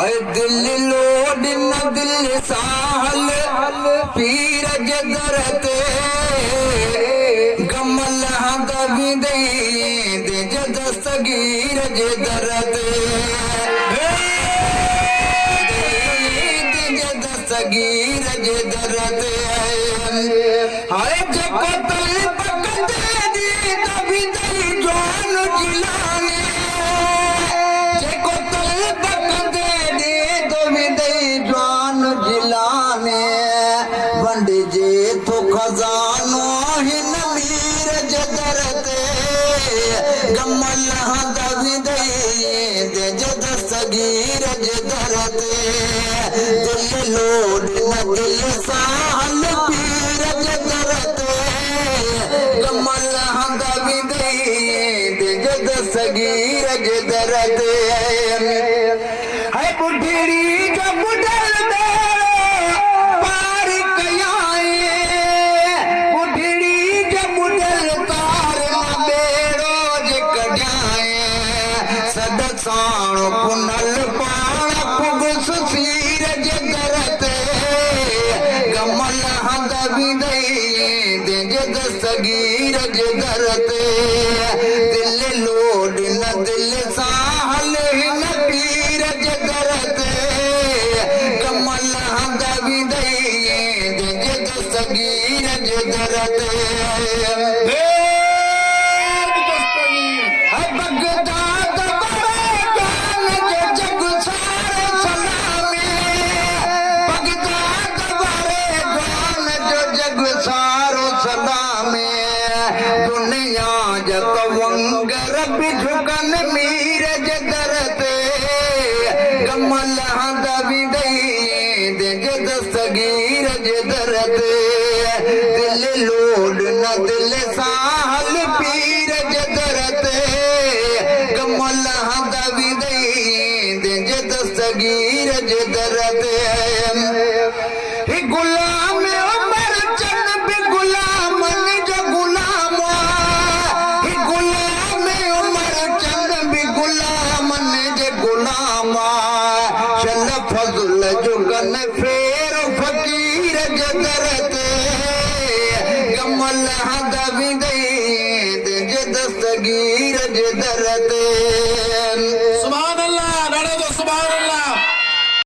दिल लोड न दिल साहल पीर जदरत गमल हद विदे दे जद सगीर जदरत जद सगीर जदरत हाय जको तल पकते दी तभी दई जान जिलाने जको तल पकते दी तभी दई जान जिलाने वंड जे तो खजानो हिन मीर जदरत गमल हद विदई दे जद सगीर जदरत दिल लोड न दिल साहल पीर जदरत गमल हद विदई दे जद सगीर जदरत है बुढ़ी जो बुढ़ल दे पार कयाए बुढ़ी जो बुढ़ल तार बेड़ो जे कढाए सद साण पुनल पाण पुगस सीर जदरत गमल हद विदई दे जद सगीर जदरत दिल लोड न दिल साहल हिन पीर जदरत गमल हद विदई दे जद सगीर जदरत बगदाद बड़े जान जो जग सारे सलामे बगदाद बड़े जान जो जग सारो सलामे दुनिया जग वंगर बिझुकन मीर जदरत गमल हद विदई दे जद सगीर जदरत दिल लोड न दिल साहल पीर जदरत गमल हद विदई दे जद सगीर जदरत गुलाम उमर चंद भी गुलामन जो गुलाम गुलाम उमर चंद भी गुलामन जो गुलाम चल फजुल जुगन फेर फकीर जदरत गमल हद विदई दे जद सगीर